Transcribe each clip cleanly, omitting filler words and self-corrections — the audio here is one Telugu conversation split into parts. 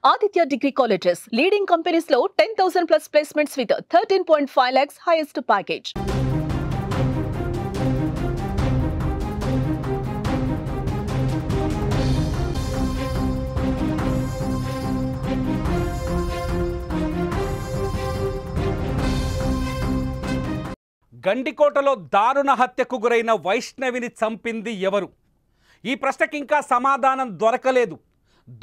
Aditya Degree Colleges, leading companies లో 10,000 plus placements with 13.5 lakhs highest package. గండికోటలో దారుణ హత్యకు గురైన వైష్ణవిని చంపింది ఎవరు? ఈ ప్రశ్నకి ఇంకా సమాధానం దొరకలేదు.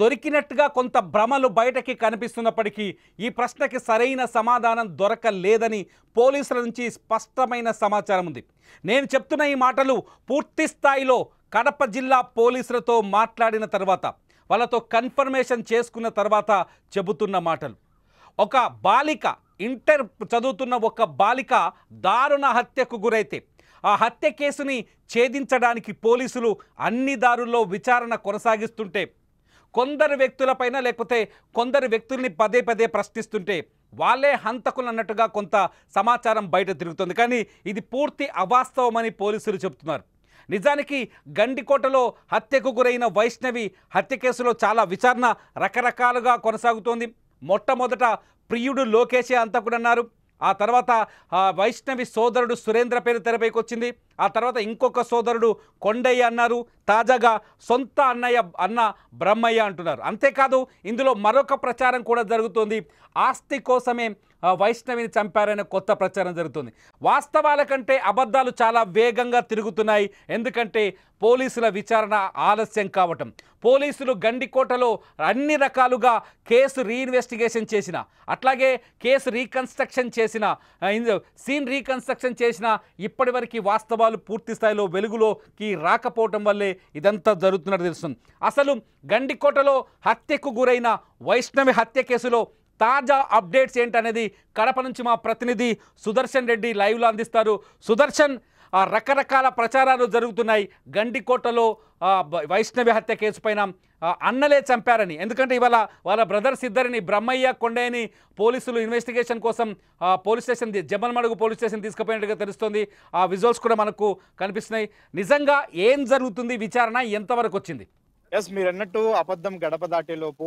దొరికినట్టుగా కొంత భ్రమలు బయటకి కనిపిస్తున్నప్పటికీ ఈ ప్రశ్నకి సరైన సమాధానం దొరకలేదని పోలీసుల నుంచి స్పష్టమైన సమాచారం ఉంది. నేను చెప్తున్న ఈ మాటలు పూర్తి స్థాయిలో కడప జిల్లా పోలీసులతో మాట్లాడిన తర్వాత, వాళ్ళతో కన్ఫర్మేషన్ చేసుకున్న తర్వాత చెబుతున్న మాటలు. ఒక బాలిక, ఇంటర్ చదువుతున్న ఒక బాలిక దారుణ హత్యకు గురైతే ఆ హత్య కేసుని ఛేదించడానికి పోలీసులు అన్ని దారుల్లో విచారణ కొనసాగిస్తుంటే, కొందరు వ్యక్తులపైన లేకపోతే కొందరు వ్యక్తుల్ని పదే పదే ప్రశ్నిస్తుంటే వాళ్ళే హంతకులు అన్నట్టుగా కొంత సమాచారం బయట తిరుగుతుంది. కానీ ఇది పూర్తి అవాస్తవమని పోలీసులు చెబుతున్నారు. నిజానికి గండికోటలో హత్యకు గురైన వైష్ణవి హత్య కేసులో చాలా విచారణ రకరకాలుగా కొనసాగుతోంది. మొట్టమొదట ప్రియుడు లోకేషే హంతకుడన్నారు. ఆ తర్వాత వైష్ణవి సోదరుడు సురేంద్ర పేరు తెరపైకి వచ్చింది. ఆ తర్వాత ఇంకొక సోదరుడు కొండయ్య అన్నారు. తాజాగా సొంత అన్న బ్రహ్మయ్య అంటున్నారు. అంతేకాదు ఇందులో మరొక ప్రచారం కూడా జరుగుతోంది. ఆస్తి కోసమే వైష్ణవిని చంపారనే కొత్త ప్రచారం జరుగుతుంది. వాస్తవాల కంటే అబద్ధాలు చాలా వేగంగా తిరుగుతున్నాయి. ఎందుకంటే పోలీసుల విచారణ ఆలస్యం కావటం. పోలీసులు గండికోటలో అన్ని రకాలుగా కేసు రీఇన్వెస్టిగేషన్ చేసిన, అట్లాగే కేసు రీకన్స్ట్రక్షన్ చేసిన, సీన్ రీకన్స్ట్రక్షన్ చేసిన, ఇప్పటివరకు వాస్తవాలు పూర్తి స్థాయిలో వెలుగులోకి రాకపోవటం వల్లే ఇదంతా జరుగుతున్నట్టు తెలుస్తుంది. అసలు గండికోటలో హత్యకు గురైన వైష్ణవి హత్య కేసులో తాజా అప్డేట్స్ ఏంటనేది కడప నుంచి మా ప్రతినిధి సుదర్శన్ రెడ్డి లైవ్లో అందిస్తారు. సుదర్శన్, రకరకాల ప్రచారాలు జరుగుతున్నాయి. గండికోటలో వైష్ణవి హత్య కేసు పైన అన్నలే చంపారని, ఎందుకంటే ఇవాళ వాళ్ళ బ్రదర్స్ ఇద్దరిని, బ్రహ్మయ్య కొండయ్యని పోలీసులు ఇన్వెస్టిగేషన్ కోసం police station, Jammalamadugu police station తీసుకుపోయినట్టుగా తెలుస్తుంది. ఆ విజువల్స్ కూడా మనకు కనిపిస్తున్నాయి. నిజంగా ఏం జరుగుతుంది? విచారణ ఎంతవరకు వచ్చింది? ఎస్, మీరు అన్నట్టు అబద్ధం గడప దాటేలోపు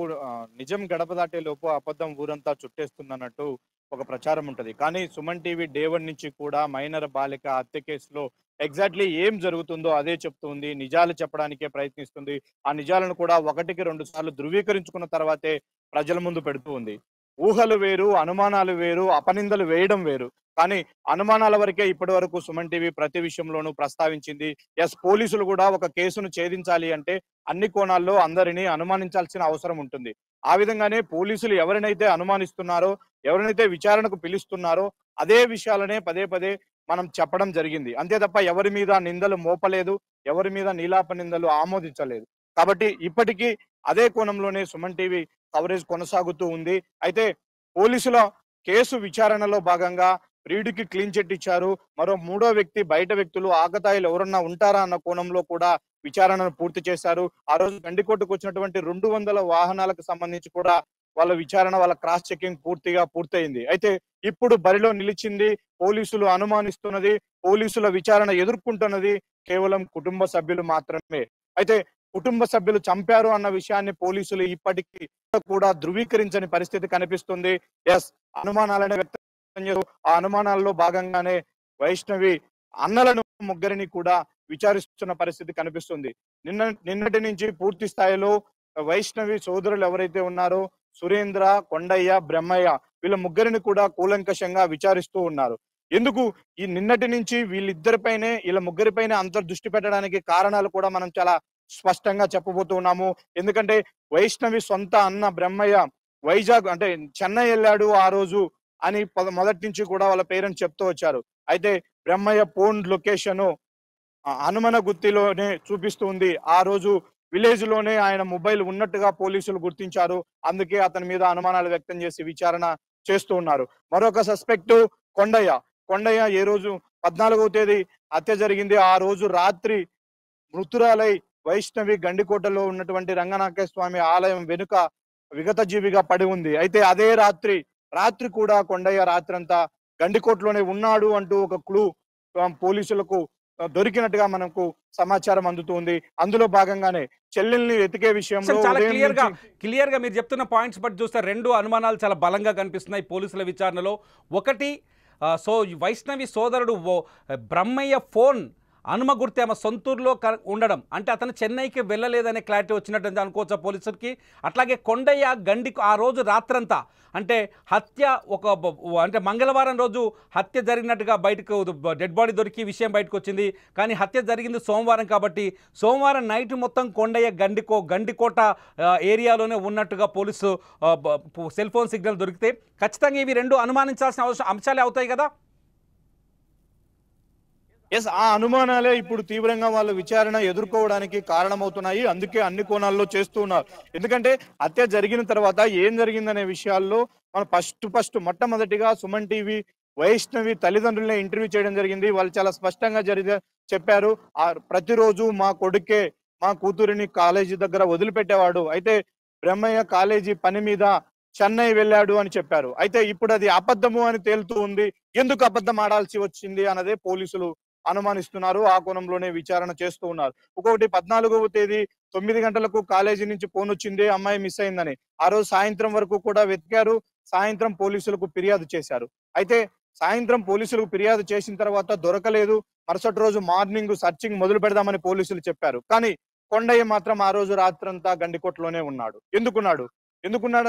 నిజం గడప దాటేలోపు అబద్ధం ఊరంతా చుట్టేస్తుందన్నట్టు ఒక ప్రచారం ఉంటది. కానీ సుమన్ టీవీ డే 1 నుంచి కూడా మైనర్ బాలిక హత్య కేసులో ఎగ్జాక్ట్లీ ఏం జరుగుతుందో అదే చెప్తుంది. నిజాలు చెప్పడానికే ప్రయత్నిస్తుంది. ఆ నిజాలను కూడా 1కి 2 సార్లు ధృవీకరించుకున్న తర్వాతే ప్రజల ముందు పెడుతూ ఉంది. ఊహలు వేరు, అనుమానాలు వేరు, అపనిందలు వేయడం వేరు. కానీ అనుమానాల వరకే ఇప్పటి వరకు సుమన్ టీవీ ప్రతి విషయంలోనూ ప్రస్తావించింది. ఎస్, పోలీసులు కూడా ఒక కేసును ఛేదించాలి అంటే అన్ని కోణాల్లో అందరినీ అనుమానించాల్సిన అవసరం ఉంటుంది. ఆ విధంగానే పోలీసులు ఎవరినైతే అనుమానిస్తున్నారో, ఎవరినైతే విచారణకు పిలుస్తున్నారో అదే విషయాలనే పదే పదే మనం చెప్పడం జరిగింది. అంతే తప్ప ఎవరి మీద నిందలు మోపలేదు, ఎవరి మీద నీలాప నిందలు ఆమోదించలేదు. కాబట్టి ఇప్పటికీ అదే కోణంలోనే సుమన్ టీవీ కవరేజ్ కొనసాగుతూ ఉంది. అయితే పోలీసుల కేసు విచారణలో భాగంగా ప్రియుడికి క్లీన్ చిట్ ఇచ్చారు. మరో 3వ వ్యక్తి, బయట వ్యక్తులు, ఆకతాయిలు ఎవరన్నా ఉంటారా అన్న కోణంలో కూడా విచారణను పూర్తి చేశారు. ఆ రోజు గండికోటకు వచ్చినటువంటి 200 వాహనాలకు సంబంధించి కూడా వాళ్ళ విచారణ, వాళ్ళ క్రాస్ చెకింగ్ పూర్తిగా పూర్తయింది. అయితే ఇప్పుడు బరిలో నిలిచింది, పోలీసులు అనుమానిస్తున్నది, పోలీసుల విచారణ ఎదుర్కొంటున్నది కేవలం కుటుంబ సభ్యులు మాత్రమే. అయితే కుటుంబ సభ్యులు చంపారు అన్న విషయాన్ని పోలీసులు ఇప్పటికీ కూడా ధృవీకరించని పరిస్థితి కనిపిస్తుంది. ఎస్, అనుమానాలనే వ్యక్తం చేస్తూ ఆ అనుమానాల్లో భాగంగానే వైష్ణవి అన్నలను ముగ్గురిని కూడా విచారిస్తున్న పరిస్థితి కనిపిస్తుంది. నిన్నటి నుంచి పూర్తి స్థాయిలో వైష్ణవి సోదరులు ఎవరైతే ఉన్నారో సురేంద్ర, కొండయ్య, బ్రహ్మయ్య, వీళ్ళ ముగ్గురిని కూడా కూలంకషంగా విచారిస్తూ ఉన్నారు. ఎందుకు ఈ నిన్నటి నుంచి వీళ్ళ ముగ్గురిపైనే అంత దృష్టి పెట్టడానికి కారణాలు కూడా మనం చాలా స్పష్టంగా చెప్పబోతూ ఉన్నాము. ఎందుకంటే వైష్ణవి సొంత అన్న బ్రహ్మయ్య వైజాగ్ అంటే చెన్నై వెళ్ళాడు ఆ రోజు అని మొదటి నుంచి కూడా వాళ్ళ పేరెంట్స్ చెప్తూ వచ్చారు. అయితే బ్రహ్మయ్య ఫోన్ లొకేషన్ హనుమన గుత్తిలోనే చూపిస్తూ ఉంది. ఆ రోజు విలేజ్ లోనే ఆయన మొబైల్ ఉన్నట్టుగా పోలీసులు గుర్తించారు. అందుకే అతని మీద అనుమానాలు వ్యక్తం చేసి విచారణ చేస్తూ ఉన్నారు. మరొక సస్పెక్ట్ కొండయ్య ఏ రోజు 14వ తేదీ హత్య జరిగింది. ఆ రోజు రాత్రి మృతురాలై వైష్ణవి గండికోటలో ఉన్నటువంటి రంగనాథ స్వామి ఆలయం వెనుక విగత జీవిగా పడి ఉంది. అయితే అదే రాత్రి కూడా కొండయ్య రాత్రంతా గండికోటలోనే ఉన్నాడు అంటూ ఒక క్లూ పోలీసులకు దొరికినట్టుగా మనకు సమాచారం అందుతుంది. అందులో భాగంగానే చెల్లెల్ని వెతికే విషయంలో చాలా ఉదయం నుంచి క్లియర్గా మీరు చెప్తున్న పాయింట్స్ బట్టి చూస్తే రెండు అనుమానాలు చాలా బలంగా కనిపిస్తున్నాయి పోలీసుల విచారణలో. ఒకటి వైష్ణవి సోదరుడు బ్రహ్మయ్య ఫోన్ హనుమ గుర్తి ఆమె సొంతూరులో ఉండడం, అంటే అతను చెన్నైకి వెళ్ళలేదనే క్లారిటీ వచ్చినట్టు అనుకోవచ్చా పోలీసులకి. అట్లాగే కొండయ్య గండికి ఆ రోజు రాత్రంతా అంటే హత్య అంటే మంగళవారం రోజు హత్య జరిగినట్టుగా బయటకు డెడ్ బాడీ దొరికి విషయం బయటకు వచ్చింది. కానీ హత్య జరిగింది సోమవారం కాబట్టి సోమవారం నైట్ మొత్తం కొండయ్య గండికోట ఏరియాలోనే ఉన్నట్టుగా పోలీసు సెల్ ఫోన్ సిగ్నల్ దొరికితే ఖచ్చితంగా ఇవి రెండు అనుమానించాల్సిన అంశాలే అవుతాయి కదా. ఆ అనుమానాలే ఇప్పుడు తీవ్రంగా వాళ్ళ విచారణ ఎదుర్కోవడానికి కారణమవుతున్నాయి. అందుకే అన్ని కోణాల్లో చేస్తూ ఉన్నారు. ఎందుకంటే హత్య జరిగిన తర్వాత ఏం జరిగిందనే విషయాల్లో మనం ఫస్ట్ మొట్టమొదటిగా సుమన్ టీవీ వైష్ణవి తల్లిదండ్రులనే ఇంటర్వ్యూ చేయడం జరిగింది. వాళ్ళు చాలా స్పష్టంగా చెప్పారు. ప్రతిరోజు మా కొడుకే మా కూతురిని కాలేజీ దగ్గర వదిలిపెట్టేవాడు, అయితే బ్రహ్మయ్య కాలేజీ పని మీద చెన్నై వెళ్ళాడు అని చెప్పారు. అయితే ఇప్పుడు అది అబద్ధము అని తేలుతూ ఉంది. ఎందుకు అబద్ధం ఆడాల్సి వచ్చింది అన్నదే పోలీసులు అనుమానిస్తున్నారు. ఆ కోణంలోనే విచారణ చేస్తూ ఉన్నారు. ఇంకొకటి 14వ తేదీ 9 గంటలకు కాలేజీ నుంచి ఫోన్ వచ్చింది, అమ్మాయి మిస్ అయిందని. ఆ రోజు సాయంత్రం వరకు కూడా వెతికారు. సాయంత్రం పోలీసులకు ఫిర్యాదు చేశారు. అయితే సాయంత్రం పోలీసులకు ఫిర్యాదు చేసిన తర్వాత దొరకలేదు. మరుసటి రోజు మార్నింగ్ సర్చింగ్ మొదలు పెడదామని పోలీసులు చెప్పారు. కానీ కొండయ్య మాత్రం ఆ రోజు రాత్రంతా గండికోటలోనే ఉన్నాడు. ఎందుకున్నాడు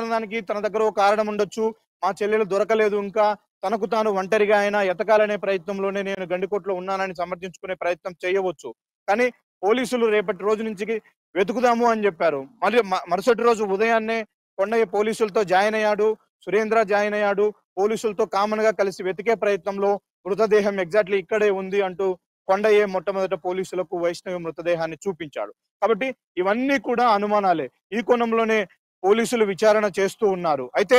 అన్నదానికి తన దగ్గర ఒక కారణం ఉండొచ్చు. మా చెల్లెలు దొరకలేదు, ఇంకా తనకు తాను ఒంటరిగా అయినా ఎతకాలనే ప్రయత్నంలోనే నేను గండికోటలో ఉన్నానని సమర్థించుకునే ప్రయత్నం చేయవచ్చు. కానీ పోలీసులు రేపటి రోజు నుంచి వెతుకుదాము అని చెప్పారు. మళ్ళీ మరుసటి రోజు ఉదయాన్నే కొండయ్య పోలీసులతో జాయిన్ అయ్యాడు, సురేంద్ర జాయిన్ అయ్యాడు. పోలీసులతో కామన్ గా కలిసి వెతికే ప్రయత్నంలో మృతదేహం ఎగ్జాక్ట్లీ ఇక్కడే ఉంది అంటూ కొండయ్య మొట్టమొదట పోలీసులకు వైష్ణవి మృతదేహాన్ని చూపించాడు. కాబట్టి ఇవన్నీ కూడా అనుమానాలే. ఈ కోణంలోనే పోలీసులు విచారణ చేస్తూ ఉన్నారు. అయితే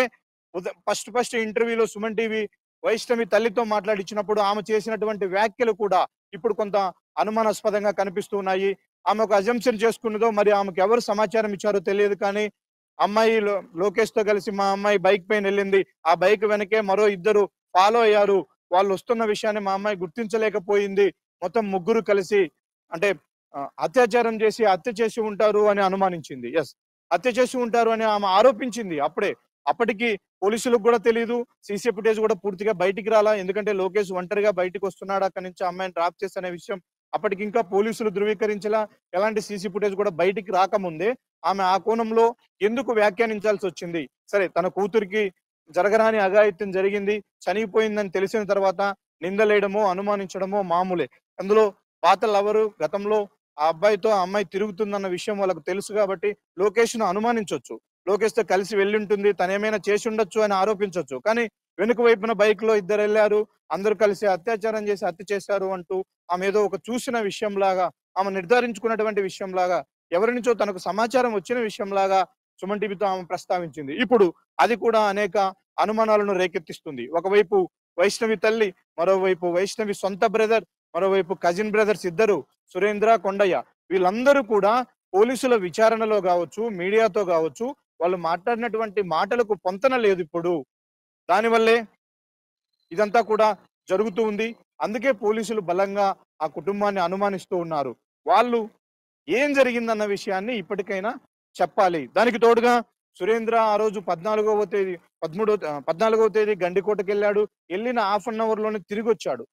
ఫస్ట్ ఇంటర్వ్యూలో సుమన్ టీవీ వైష్ణవి తల్లితో మాట్లాడించినప్పుడు ఆమె చేసినటువంటి వ్యాఖ్యలు కూడా ఇప్పుడు కొంత అనుమానాస్పదంగా కనిపిస్తూ ఉన్నాయి. ఆమె ఒక అజంప్షన్ చేసుకున్నదో మరి ఆమెకు ఎవరు సమాచారం ఇచ్చారో తెలియదు. కానీ అమ్మాయి లోకేష్ తో కలిసి మా అమ్మాయి బైక్ పైన వెళ్ళింది, ఆ బైక్ వెనకే మరో ఇద్దరు ఫాలో అయ్యారు, వాళ్ళు వస్తున్న విషయాన్ని మా అమ్మాయి గుర్తించలేకపోయింది, మొత్తం ముగ్గురు కలిసి అంటే అత్యాచారం చేసి హత్య చేసి ఉంటారు అని అనుమానించింది. హత్య చేసి ఉంటారు అని ఆమె ఆరోపించింది. అప్పటికి పోలీసులకు కూడా తెలియదు, సీసీ ఫుటేజ్ కూడా పూర్తిగా బయటికి రాలా. ఎందుకంటే లోకేష్ ఒంటరిగా బయటికి వస్తున్నాడు అక్కడి నుంచి అమ్మాయిని డ్రాప్ చేసే విషయం అప్పటికి ఇంకా పోలీసులు ధృవీకరించలా. ఎలాంటి సీసీ ఫుటేజ్ కూడా బయటికి రాకముందే ఆమె ఆ కోణంలో ఎందుకు వ్యాఖ్యానించాల్సి వచ్చింది? సరే, తన కూతురికి జరగరాని అఘాయిత్యం జరిగింది, చనిపోయిందని తెలిసిన తర్వాత నిందలేయడమో అనుమానించడమో మామూలే. అందులో పాత లవరు గతంలో ఆ అబ్బాయితో ఆ అమ్మాయి తిరుగుతుందన్న విషయం వాళ్ళకు తెలుసు కాబట్టి లోకేష్ ను అనుమానించవచ్చు, లోకేష్ తో కలిసి వెళ్ళి ఉంటుంది, తనేమైనా చేసి ఉండొచ్చు అని ఆరోపించవచ్చు. కానీ వెనుక వైపున బైక్ లో ఇద్దరు వెళ్ళారు, అందరూ కలిసి అత్యాచారం చేసి హత్య చేశారు అంటూ ఆమె ఏదో ఒక చూసిన విషయంలాగా, ఆమె నిర్ధారించుకున్నటువంటి విషయంలాగా, ఎవరి నుంచో తనకు సమాచారం వచ్చిన విషయంలాగా సుమన్ టీవీతో ఆమె ప్రస్తావించింది. ఇప్పుడు అది కూడా అనేక అనుమానాలను రేకెత్తిస్తుంది. ఒకవైపు వైష్ణవి తల్లి, మరోవైపు వైష్ణవి సొంత బ్రదర్, మరోవైపు కజిన్ బ్రదర్స్ ఇద్దరు సురేంద్ర, కొండయ్య, వీళ్ళందరూ కూడా పోలీసుల విచారణలో కావచ్చు, మీడియాతో కావచ్చు, వాళ్ళు మాట్లాడినటువంటి మాటలకు పొంతన లేదు. ఇప్పుడు దానివల్లే ఇదంతా కూడా జరుగుతూ ఉంది. అందుకే పోలీసులు బలంగా ఆ కుటుంబాన్ని అనుమానిస్తూ ఉన్నారు. వాళ్ళు ఏం జరిగిందన్న విషయాన్ని ఇప్పటికైనా చెప్పాలి. దానికి తోడుగా సురేంద్ర ఆ రోజు 14వ తేదీ గండికోటకి వెళ్ళాడు. వెళ్ళిన హాఫ్ అన్ అవర్ లోనే తిరిగి వచ్చాడు.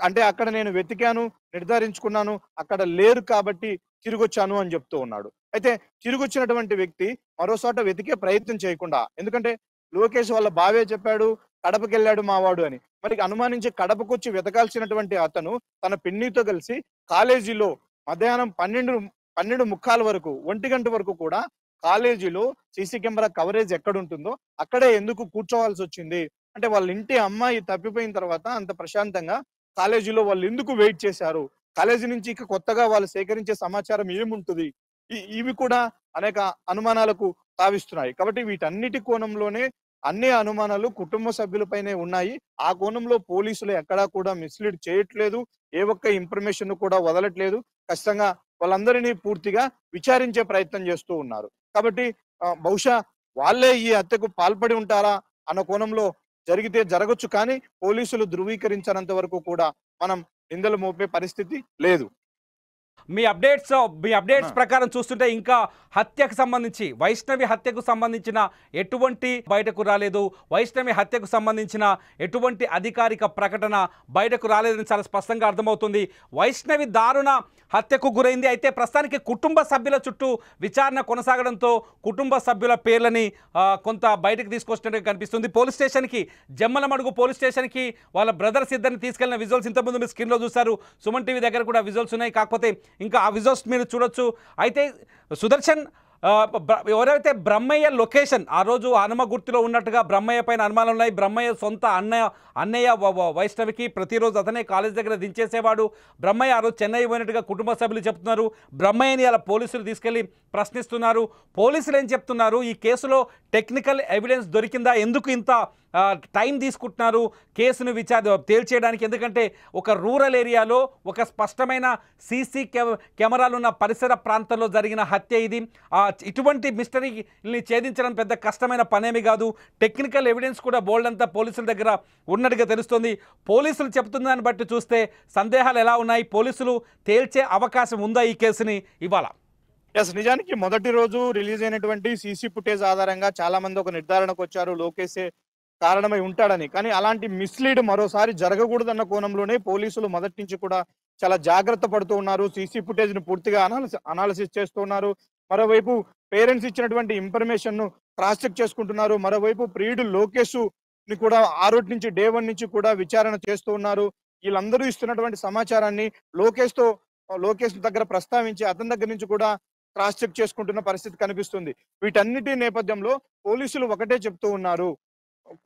అంటే అక్కడ నేను వెతికాను, నిర్ధారించుకున్నాను, అక్కడ లేరు కాబట్టి తిరిగి వచ్చాను అని చెప్తూ ఉన్నాడు. అయితే తిరిగి వచ్చినటువంటి వ్యక్తి మరోసాట వెతికే ప్రయత్నం చేయకుండా, ఎందుకంటే లోకేష్ వాళ్ళ బావే చెప్పాడు కడపకి వెళ్ళాడు మావాడు అని, మరి అనుమానించి కడపకు వచ్చి వెతకాల్సినటువంటి అతను తన పిన్నితో కలిసి కాలేజీలో మధ్యాహ్నం 12:30 వరకు 1 గంట వరకు కూడా కాలేజీలో సీసీ కెమెరా కవరేజ్ ఎక్కడుంటుందో అక్కడే ఎందుకు కూర్చోవాల్సి వచ్చింది? అంటే వాళ్ళ ఇంటి అమ్మాయి తప్పిపోయిన తర్వాత అంత ప్రశాంతంగా కాలేజీలో వాళ్ళు ఎందుకు వెయిట్ చేశారు? కాలేజీ నుంచి ఇక కొత్తగా వాళ్ళు సేకరించే సమాచారం ఏముంటుంది? ఇవి కూడా అనేక అనుమానాలకు తావిస్తున్నాయి. కాబట్టి వీటన్నిటి కోణంలోనే అన్ని అనుమానాలు కుటుంబ సభ్యులపైనే ఉన్నాయి. ఆ కోణంలో పోలీసులు ఎక్కడా కూడా మిస్లీడ్ చేయట్లేదు, ఏ ఒక్క ఇన్ఫర్మేషన్ కూడా వదలట్లేదు. ఖచ్చితంగా వాళ్ళందరినీ పూర్తిగా విచారించే ప్రయత్నం చేస్తూ ఉన్నారు. కాబట్టి బహుశా వాళ్ళే ఈ హత్యకు పాల్పడి ఉంటారా అన్న కోణంలో జరిగితే జరగచ్చు. కానీ పోలీసులు ధృవీకరించినంత వరకు కూడా మనం నిందలు మోపే పరిస్థితి లేదు. మీ అప్డేట్స్ ప్రకారం చూస్తుంటే ఇంకా హత్యకు సంబంధించి వైష్ణవి హత్యకు సంబంధించిన ఎటువంటి బయటకు రాలేదు. వైష్ణవి హత్యకు సంబంధించిన ఎటువంటి అధికారిక ప్రకటన బయటకు రాలేదని చాలా స్పష్టంగా అర్థమవుతుంది. వైష్ణవి దారుణ హత్యకు గురైంది. అయితే ప్రస్తుతానికి కుటుంబ సభ్యుల చుట్టూ విచారణ కొనసాగడంతో కుటుంబ సభ్యుల పేర్లని కొంత బయటకు తీసుకొచ్చినట్టుగా కనిపిస్తుంది. పోలీస్ స్టేషన్కి జమ్మలమడుగు పోలీస్ స్టేషన్కి వాళ్ళ బ్రదర్స్ ఇద్దరిని తీసుకెళ్లిన విజువల్స్ ఇంతకుముందు మీరు స్క్రీన్లో చూశారు. సుమన్ టీవీ దగ్గర కూడా విజువల్స్ ఉన్నాయి. కాకపోతే ఇంకా ఆ విజువల్స్ మీరు చూడొచ్చు. అయితే సుదర్శన్ ఎవరైతే బ్రహ్మయ్య లొకేషన్ ఆ రోజు హనుమ గుర్తులో ఉన్నట్టుగా బ్రహ్మయ్య పైన అనుమానాలు ఉన్నాయి. బ్రహ్మయ్య సొంత అన్నయ్య వైష్ణవికి ప్రతిరోజు అతనే కాలేజ్ దగ్గర దించేసేవాడు. బ్రహ్మయ్య ఆ రోజు చెన్నై పోయినట్టుగా కుటుంబ సభ్యులు చెప్తున్నారు. బ్రహ్మయ్యని అలా పోలీసులు తీసుకెళ్లి ప్రశ్నిస్తున్నారు. పోలీసులు ఏం చెప్తున్నారు, ఈ కేసులో టెక్నికల్ ఎవిడెన్స్ దొరికిందా, ఎందుకు ఇంత టైం తీసుకుంటున్నారు కేసును తేల్చేయడానికి? ఎందుకంటే ఒక రూరల్ ఏరియాలో ఒక స్పష్టమైన సీసీ కెమెరాలు ఉన్న పరిసర ప్రాంతాల్లో జరిగిన హత్య ఇది. ఇటువంటి మిస్టరీని ఛేదించడం పెద్ద కష్టమైన పనేమి కాదు. టెక్నికల్ ఎవిడెన్స్ కూడా బోల్డ్ అంతా పోలీసుల దగ్గర ఉన్నట్టుగా తెలుస్తుంది. పోలీసులు చెప్తున్న దాన్ని బట్టి చూస్తే సందేహాలు ఎలా ఉన్నాయి? పోలీసులు తేల్చే అవకాశం ఉందా ఈ కేసుని ఇవాళ? నిజానికి మొదటి రోజు రిలీజ్ అయినటువంటి సీసీ ఫుటేజ్ ఆధారంగా చాలా మంది ఒక నిర్ధారణకు వచ్చారు, లోకేషే కారణమై ఉంటాడని. కానీ అలాంటి మిస్లీడ్ మరోసారి జరగకూడదన్న కోణంలోనే పోలీసులు మొదటి నుంచి కూడా చాలా జాగ్రత్త పడుతూ ఉన్నారు. సీసీ ఫుటేజ్ ను పూర్తిగా అనాలిసిస్ చేస్తూ ఉన్నారు. మరోవైపు పేరెంట్స్ ఇచ్చినటువంటి ఇన్ఫర్మేషన్ ను క్రాస్ చెక్ చేసుకుంటున్నారు. మరోవైపు ప్రియుడు లోకేష్ ని కూడా ఆ రోజు నుంచి డే 1 నుంచి కూడా విచారణ చేస్తూ ఉన్నారు. వీళ్ళందరూ ఇస్తున్నటువంటి సమాచారాన్ని లోకేష్ దగ్గర ప్రస్తావించి అతని దగ్గర నుంచి కూడా క్రాస్ చెక్ చేసుకుంటున్న పరిస్థితి కనిపిస్తుంది. వీటన్నిటి నేపథ్యంలో పోలీసులు ఒకటే చెప్తూ ఉన్నారు,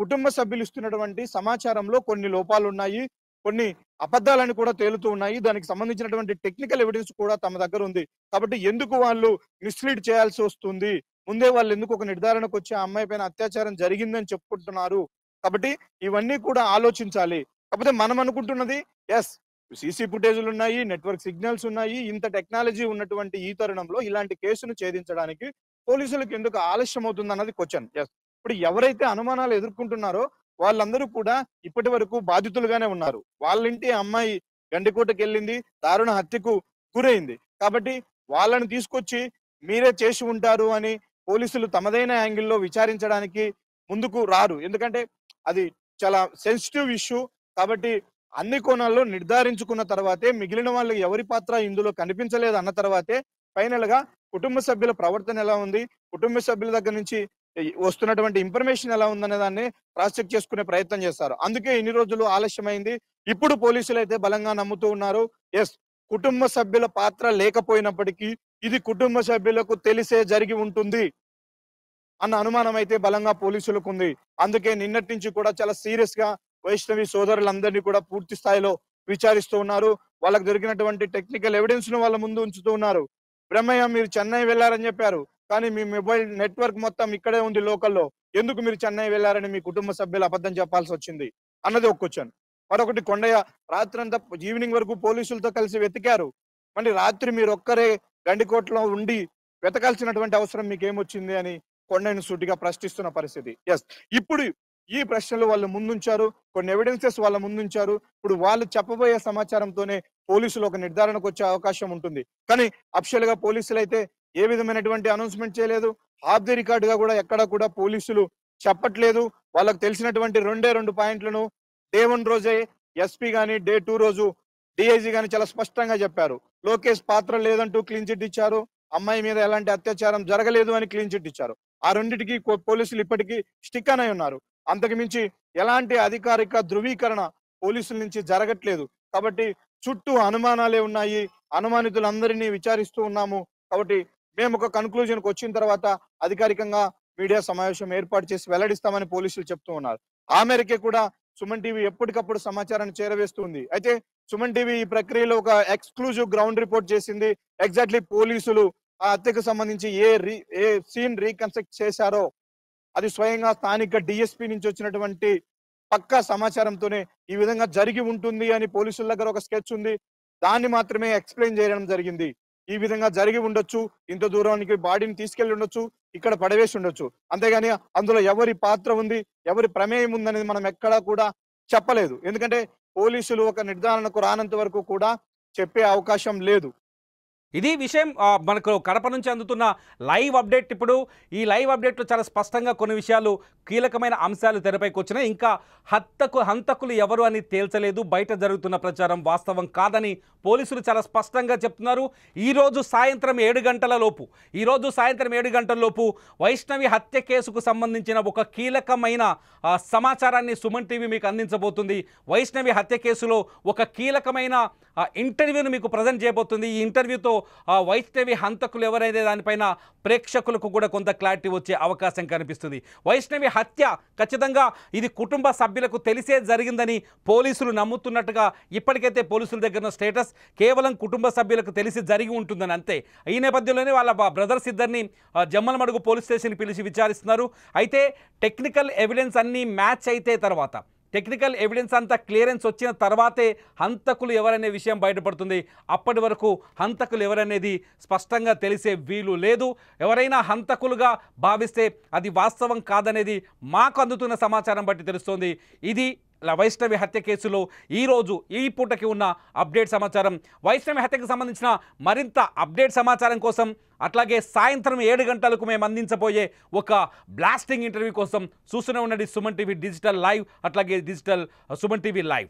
కుటుంబ సభ్యులు ఇస్తున్నటువంటి సమాచారంలో కొన్ని లోపాలు ఉన్నాయి, కొన్ని అబద్ధాలని కూడా తేలుతూ ఉన్నాయి. దానికి సంబంధించినటువంటి టెక్నికల్ ఎవిడెన్స్ కూడా తమ దగ్గర ఉంది. కాబట్టి ఎందుకు వాళ్ళు మిస్లీడ్ చేయాల్సి వస్తుంది, ముందే వాళ్ళు ఎందుకు ఒక నిర్ధారణకు వచ్చి ఆ అమ్మాయి పైన అత్యాచారం జరిగిందని చెప్పుకుంటున్నారు. కాబట్టి ఇవన్నీ కూడా ఆలోచించాలి. కాకపోతే మనం అనుకుంటున్నది సీసీ ఫుటేజ్లు ఉన్నాయి, నెట్వర్క్ సిగ్నల్స్ ఉన్నాయి. ఇంత టెక్నాలజీ ఉన్నటువంటి ఈ తరుణంలో ఇలాంటి కేసును ఛేదించడానికి పోలీసులకు ఎందుకు ఆలస్యం అవుతుంది అన్నది క్వశ్చన్. ఇప్పుడు ఎవరైతే అనుమానాలు ఎదుర్కొంటున్నారో వాళ్ళందరూ కూడా ఇప్పటి వరకు బాధితులుగానే ఉన్నారు. వాళ్ళ ఇంటి అమ్మాయి గండికోటకి వెళ్ళింది, దారుణ హత్యకు గురైంది. కాబట్టి వాళ్ళని తీసుకొచ్చి మీరే చేసి ఉంటారు అని పోలీసులు తమదైన యాంగిల్లో విచారించడానికి ముందుకు రారు. ఎందుకంటే అది చాలా సెన్సిటివ్ ఇష్యూ. కాబట్టి అన్ని కోణాల్లో నిర్ధారించుకున్న తర్వాతే, మిగిలిన వాళ్ళు ఎవరి పాత్ర ఇందులో కనిపించలేదు అన్న తర్వాతే ఫైనల్ గా కుటుంబ సభ్యుల ప్రవర్తన ఎలా ఉంది, కుటుంబ సభ్యుల దగ్గర నుంచి వస్తున్నటువంటి ఇన్ఫర్మేషన్ ఎలా ఉందనే దాన్ని క్రాస్ చెక్ చేసుకునే ప్రయత్నం చేస్తారు. అందుకే ఇన్ని రోజులు ఆలస్యమైంది. ఇప్పుడు పోలీసులు అయితే బలంగా నమ్ముతూ ఉన్నారు, కుటుంబ సభ్యుల పాత్ర లేకపోయినప్పటికీ ఇది కుటుంబ సభ్యులకు తెలిసే జరిగి ఉంటుంది అన్న అనుమానం అయితే బలంగా పోలీసులకు ఉంది. అందుకే నిన్నటి నుంచి కూడా చాలా సీరియస్ గా వైష్ణవి సోదరులందరినీ కూడా పూర్తి స్థాయిలో విచారిస్తూ ఉన్నారు. వాళ్ళకు దొరికినటువంటి టెక్నికల్ ఎవిడెన్స్ ను వాళ్ళ ముందు ఉంచుతూ ఉన్నారు. బ్రహ్మయ్య, మీరు చెన్నై వెళ్లారని చెప్పారు, కానీ మీ మొబైల్ నెట్వర్క్ మొత్తం ఇక్కడే ఉంది లోకల్లో, ఎందుకు మీరు చెన్నై వెళ్లారని మీ కుటుంబ సభ్యులు అబద్ధం చెప్పాల్సి వచ్చింది అన్నది ఒక క్వశ్చన్. మరొకటి, కొండయ్య రాత్రంతా ఈవినింగ్ వరకు పోలీసులతో కలిసి వెతికారు, మళ్ళీ రాత్రి మీరు ఒక్కరే గండికోటలో ఉండి వెతకాల్సినటువంటి అవసరం మీకేమొచ్చింది అని కొండయ్యను సూటిగా ప్రశ్నిస్తున్న పరిస్థితి. ఇప్పుడు ఈ ప్రశ్నలు వాళ్ళు ముందుంచారు, కొన్ని ఎవిడెన్సెస్ వాళ్ళ ముందుంచారు. ఇప్పుడు వాళ్ళు చెప్పబోయే సమాచారంతోనే పోలీసులు ఒక నిర్ధారణకు వచ్చే అవకాశం ఉంటుంది. కానీ అఫిషియల్ గా పోలీసులు అయితే ఏ విధమైనటువంటి అనౌన్స్మెంట్ చేయలేదు. ఆఫ్ ది రికార్డ్ గా కూడా ఎక్కడ కూడా పోలీసులు చెప్పట్లేదు. వాళ్ళకు తెలిసినటువంటి 2 పాయింట్లను డే 1 రోజే ఎస్పీ గాని, డే 2 రోజు డిఐజీ గాని చాలా స్పష్టంగా చెప్పారు. లోకేష్ పాత్ర లేదంటూ క్లీన్ చిట్ ఇచ్చారు, అమ్మాయి మీద ఎలాంటి అత్యాచారం జరగలేదు అని క్లీన్ చిట్ ఇచ్చారు. ఆ రెండింటికి పోలీసులు ఇప్పటికీ స్టిక్ అనే ఉన్నారు. అంతకు మించి ఎలాంటి అధికారిక ధృవీకరణ పోలీసుల నుంచి జరగట్లేదు. కాబట్టి చుట్టూ అనుమానాలే ఉన్నాయి, అనుమానితులందరినీ విచారిస్తూ ఉన్నాము. కాబట్టి మేము ఒక కన్క్లూజన్కి వచ్చిన తర్వాత అధికారికంగా మీడియా సమావేశం ఏర్పాటు చేసి వెల్లడిస్తామని పోలీసులు చెప్తూ ఉన్నారు. ఆ మేరకే కూడా సుమన్ టీవీ ఎప్పటికప్పుడు సమాచారాన్ని చేరవేస్తుంది. అయితే సుమన్ టీవీ ఈ ప్రక్రియలో ఒక ఎక్స్క్లూజివ్ గ్రౌండ్ రిపోర్ట్ చేసింది. ఎగ్జాక్ట్లీ పోలీసులు ఆ హత్యకు సంబంధించి ఏ సీన్ రీకన్స్ట్రక్ట్ చేశారో అది స్వయంగా స్థానిక డిఎస్పీ నుంచి వచ్చినటువంటి పక్కా సమాచారంతోనే ఈ విధంగా జరిగి ఉంటుంది అని పోలీసుల దగ్గర ఒక స్కెచ్ ఉంది. దాన్ని మాత్రమే ఎక్స్ప్లెయిన్ చేయడం జరిగింది. ఈ విధంగా జరిగి ఉండొచ్చు, ఇంత దూరానికి బాడీని తీసుకెళ్లి ఉండొచ్చు, ఇక్కడ పడవేసి ఉండొచ్చు, అంతేగాని అందులో ఎవరి పాత్ర ఉంది, ఎవరి ప్రమేయం ఉందనేది మనం ఎక్కడా కూడా చెప్పలేదు. ఎందుకంటే పోలీసులు ఒక నిర్ధారణకు రానంత వరకు కూడా చెప్పే అవకాశం లేదు. ఇది విషయం మనకు కడప నుంచి అందుతున్న లైవ్ అప్డేట్. ఇప్పుడు ఈ లైవ్ అప్డేట్లో చాలా స్పష్టంగా కొన్ని విషయాలు కీలకమైన అంశాలు తెరపైకి వచ్చినాయి. ఇంకా హంతకులు ఎవరు అని తేల్చలేదు. బయట జరుగుతున్న ప్రచారం వాస్తవం కాదని పోలీసులు చాలా స్పష్టంగా చెప్తున్నారు. ఈరోజు సాయంత్రం 7 గంటల లోపు వైష్ణవి హత్య కేసుకు సంబంధించిన ఒక కీలకమైన సమాచారాన్ని సుమన్ టీవీ మీకు అందించబోతుంది. వైష్ణవి హత్య కేసులో ఒక కీలకమైన ఇంటర్వ్యూను మీకు ప్రజెంట్ చేయబోతుంది. ఈ ఇంటర్వ్యూతో వైష్ణవి హంతకులు ఎవరైతే దానిపైన ప్రేక్షకులకు కూడా కొంత క్లారిటీ వచ్చే అవకాశం కనిపిస్తుంది. వైష్ణవి హత్య ఖచ్చితంగా ఇది కుటుంబ సభ్యులకు తెలిసే జరిగిందని పోలీసులు నమ్ముతున్నట్టుగా ఇప్పటికైతే పోలీసుల దగ్గర ఉన్న స్టేటస్ కేవలం కుటుంబ సభ్యులకు తెలిసి జరిగి ఉంటుందని అంతే. ఈ నేపథ్యంలోనే వాళ్ళ బ్రదర్స్ ఇద్దరిని జమ్మలమడుగు పోలీస్ స్టేషన్కి పిలిచి విచారిస్తున్నారు. అయితే టెక్నికల్ ఎవిడెన్స్ అన్నీ మ్యాచ్ అయితే తర్వాత టెక్నికల్ ఎవిడెన్స్ అంతా క్లియరెన్స్ వచ్చిన తర్వాతే హంతకులు ఎవరనే విషయం బయటపడుతుంది. అప్పటి వరకు హంతకులు ఎవరనేది స్పష్టంగా తెలిసే వీలు లేదు. ఎవరైనా హంతకులుగా భావిస్తే అది వాస్తవం కాదనేది మాకు అందుతున్న సమాచారం బట్టి తెలుస్తోంది. ఇది వైష్ణవి హత్య కేసులో ఈరోజు ఈ పూటకి ఉన్న అప్డేట్ సమాచారం. వైష్ణవి హత్యకు సంబంధించిన మరింత అప్డేట్ సమాచారం కోసం అట్లాగే సాయంత్రం 7 గంటలకు మేము అందించబోయే ఒక బ్లాస్టింగ్ ఇంటర్వ్యూ కోసం చూస్తూనే ఉండండి సుమన్ టీవీ డిజిటల్ లైవ్, అట్లాగే డిజిటల్ సుమన్ టీవీ లైవ్.